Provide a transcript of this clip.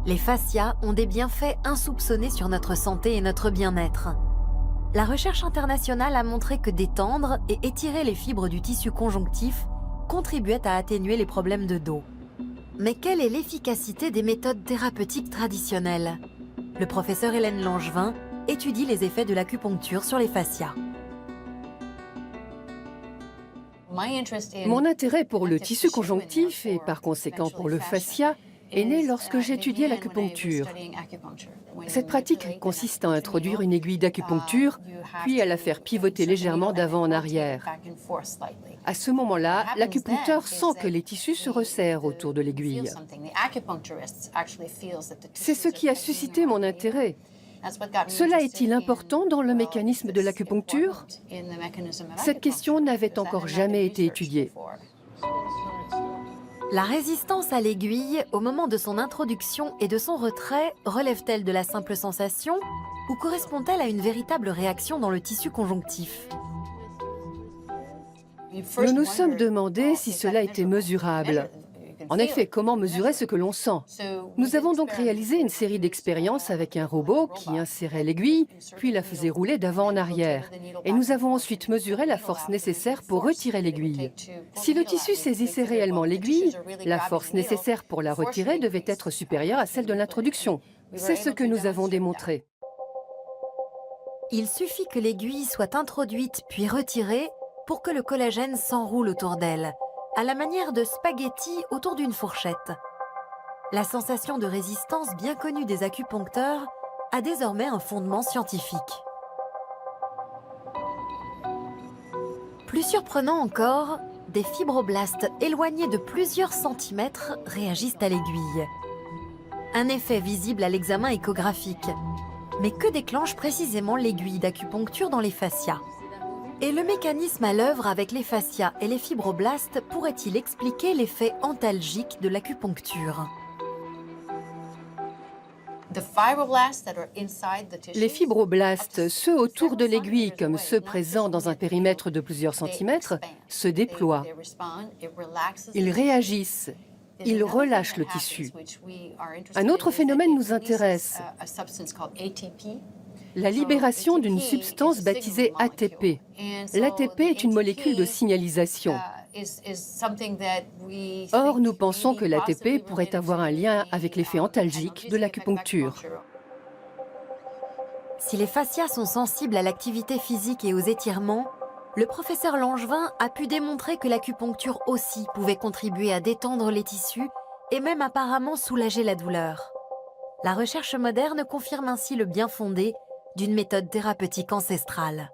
Les fascias ont des bienfaits insoupçonnés sur notre santé et notre bien-être. La recherche internationale a montré que détendre et étirer les fibres du tissu conjonctif contribuait à atténuer les problèmes de dos. Mais quelle est l'efficacité des méthodes thérapeutiques traditionnelles? Le professeur Hélène Langevin étudie les effets de l'acupuncture sur les fascias. Mon intérêt pour le tissu conjonctif et par conséquent pour le fascia est né lorsque j'étudiais l'acupuncture. Cette pratique consiste à introduire une aiguille d'acupuncture, puis à la faire pivoter légèrement d'avant en arrière. À ce moment-là, l'acupuncteur sent que les tissus se resserrent autour de l'aiguille. C'est ce qui a suscité mon intérêt. Cela est-il important dans le mécanisme de l'acupuncture? Cette question n'avait encore jamais été étudiée. La résistance à l'aiguille au moment de son introduction et de son retrait relève-t-elle de la simple sensation ou correspond-elle à une véritable réaction dans le tissu conjonctif? Nous nous sommes demandé si cela était mesurable. En effet, comment mesurer ce que l'on sent? Nous avons donc réalisé une série d'expériences avec un robot qui insérait l'aiguille, puis la faisait rouler d'avant en arrière. Et nous avons ensuite mesuré la force nécessaire pour retirer l'aiguille. Si le tissu saisissait réellement l'aiguille, la force nécessaire pour la retirer devait être supérieure à celle de l'introduction. C'est ce que nous avons démontré. Il suffit que l'aiguille soit introduite puis retirée pour que le collagène s'enroule autour d'elle, à la manière de spaghettis autour d'une fourchette. La sensation de résistance bien connue des acupuncteurs a désormais un fondement scientifique. Plus surprenant encore, des fibroblastes éloignés de plusieurs centimètres réagissent à l'aiguille. Un effet visible à l'examen échographique. Mais que déclenche précisément l'aiguille d'acupuncture dans les fascias? Et le mécanisme à l'œuvre avec les fascias et les fibroblastes pourrait-il expliquer l'effet antalgique de l'acupuncture? Les fibroblastes, ceux autour de l'aiguille comme ceux présents dans un périmètre de plusieurs centimètres, se déploient. Ils réagissent, ils relâchent le tissu. Un autre phénomène nous intéresse, la libération d'une substance baptisée ATP. L'ATP est une molécule de signalisation. Or, nous pensons que l'ATP pourrait avoir un lien avec l'effet antalgique de l'acupuncture. Si les fascias sont sensibles à l'activité physique et aux étirements, le professeur Langevin a pu démontrer que l'acupuncture aussi pouvait contribuer à détendre les tissus et même apparemment soulager la douleur. La recherche moderne confirme ainsi le bien fondé d'une méthode thérapeutique ancestrale.